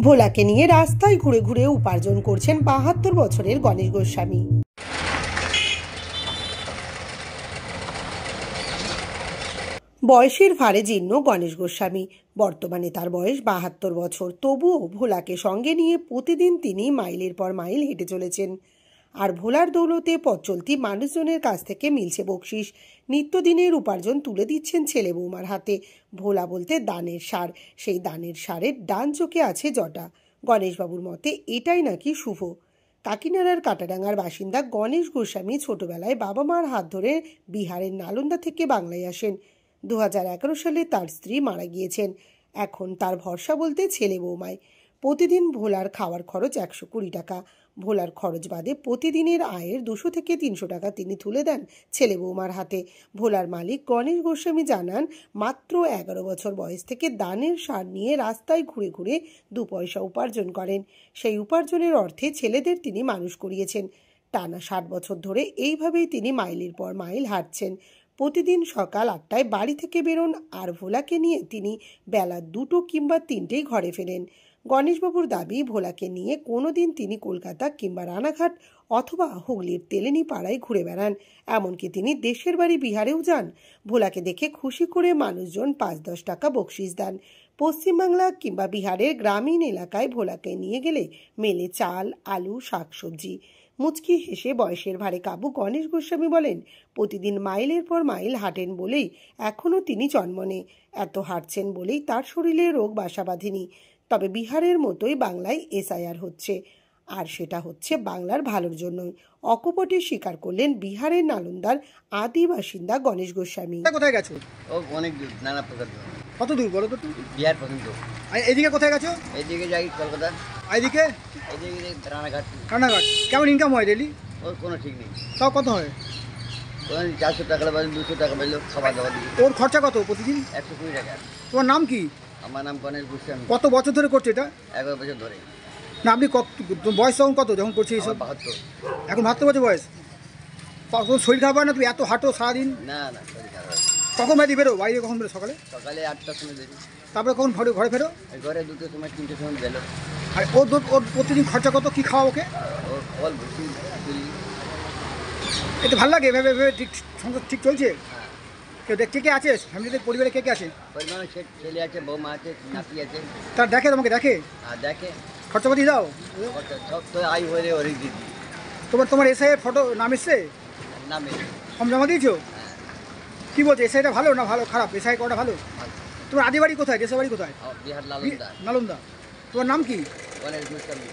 ভোলাকে নিয়ে রাস্তায় ঘুরে ঘুরে উপার্জন করছেন ৭২ বছরের গণেশ গোস্বামী। বয়সের ভারে জীর্ণ গণেশ গোস্বামী। বর্তমানে তার বয়স ৭২ বছর। তবুও ভোলাকে সঙ্গে নিয়ে প্রতিদিন তিনি মাইলের পর মাইল হেঁটে চলেছেন। আর ভোলার দৌলতে পথ চলতি মানুষজনের কাছ থেকে মিলছে বকশিস। নিত্যদিনের উপার্জন তুলে দিচ্ছেন ছেলে বৌমার হাতে। ভোলা বলতে দানের সার, সেই দানের সারের ডান চোখে আছে জটা। গণেশবাবুর মতে এটাই নাকি শুভ। কাকিনাড়ার কাটাডাঙ্গার বাসিন্দা গণেশ গোস্বামী ছোটবেলায় বাবা মার হাত ধরে বিহারের নালন্দা থেকে বাংলায় আসেন। ২০১১ সালে তার স্ত্রী মারা গিয়েছেন। এখন তার ভরসা বলতে ছেলে বৌমায়। প্রতিদিন ভোলার খাওয়ার খরচ ১২০ টাকা। ভোলার খরচ বাদে প্রতিদিনের আয়ের ২০০ থেকে ৩০০ টাকা তিনি তুলে দেন ছেলে বৌমার হাতে। ভোলার মালিক গণেশ গোস্বামী জানান, মাত্র ১১ বছর বয়স থেকে দানের সার নিয়ে রাস্তায় ঘুরে ঘুরে ২ পয়সা উপার্জন করেন। সেই উপার্জনের অর্থে ছেলেদের তিনি মানুষ করিয়েছেন। টানা ৬০ বছর ধরে এইভাবেই তিনি মাইলের পর মাইল হাঁটছেন। প্রতিদিন সকাল ৮টায় বাড়ি থেকে বেরোন, আর ভোলাকে নিয়ে তিনি বেলা ২টো কিংবা ৩টেই ঘরে ফেরেন। গণেশবাবুর দাবি, ভোলাকে নিয়ে কোনোদিন তিনি কলকাতা কিংবা রানাঘাট অথবা হুগলির তেলেনি পাড়ায় ঘুরে বেড়ান। এমনকি তিনি দেশের বাড়ি বিহারেও যান। ভোলাকে দেখে খুশি করে মানুষজন ৫-১০ টাকা বকশিস দেন। পশ্চিমবাংলা কিংবা বিহারের গ্রামীণ এলাকায় ভোলাকে নিয়ে গেলে মেলে চাল, আলু, শাকসবজি। মুচকি হেসে বয়সের ভারে কাবু গণেশ গোস্বামী বলেন, প্রতিদিন মাইলের পর মাইল হাঁটেন বলেই এখনও তিনি জন্মনে। এত হাঁটছেন বলেই তার শরীরে রোগ বাসা বাঁধেনি। তবে বিহারের মতোই বাংলায় এসআইআর হচ্ছে, আর সেটা হচ্ছে বাংলার ভালোর জন্যই। অকপটে স্বীকার করলেন বিহারের নালন্দার আদি বাসিন্দা গণেশ গোস্বামী। কোথায় গেছো? অনেক দূর, নানা প্রকার। কত দূর বলো তো? বিহার পর্যন্ত। এদিকে কোথায় গেছো? এইদিকে যাই কলকাতা। এইদিকে রানাঘাট। রানাঘাট। কেমন ইনকাম হয় ডেলি? ওর কোনো ঠিক নেই। তাও কত হয়? ৪০০ টাকা বাজলো, ২০০ টাকা বাজলো, খাবার দাবার দিয়ে। ওর খরচা কত প্রতিদিন? ১২০ টাকা। তোমার নাম কি? আমার নাম গণেশ গোস্বামী। কত বছর ধরে করছো এটা? ১১ বছর ধরে। না, আপনি কত বয়স তখন কত যখন করছি এইসব? ৭২। এখন ৭২ বছর বয়স। তখন শরীর খারাপ হয় না? তুমি এত হাঁটো সারাদিন? না না, শরীর খারাপ। কখন বাইরে বেরো? বাইরে কখন বেরো? সকালে? সকালে ৮টার সময় বেরি। তারপরে কখন ঘরে ফেরো? ঘরে ২টোর সময়, ৩টের সময় গেল। আর ওর প্রতিদিন খরচা কত? কী খাওয়া ওকে? ওর ফল ভুসি তুলি। এটা ভালো লাগে এভাবে এভাবে? ঠিক সংসার ঠিক চলছে? কেউ কে কে আছে ফ্যামিলিতে, পরিবারে কে কে আছে? পরিমাণে ছেলে আছে, বৌমা আছে, নাতি আছে। তার দেখে তোমাকে? দেখে আর দেখে খরচাপাতি দাও? সব তো আই হয়ে ওরই দিদি। তোমার এসআইয়ের ফটো নাম এসছে? নামে ফর্ম জমা দিয়েছো? কি বলছো, এসআইটা ভালো না ভালো খারাপ? এসআই করাটা ভালো? তোমার আদি বাড়ি কোথায়? দেশের বাড়ি কোথায়? বিহার নালন্দা। নালন্দা। তোমার নাম কি? গণেশ গোস্বামী।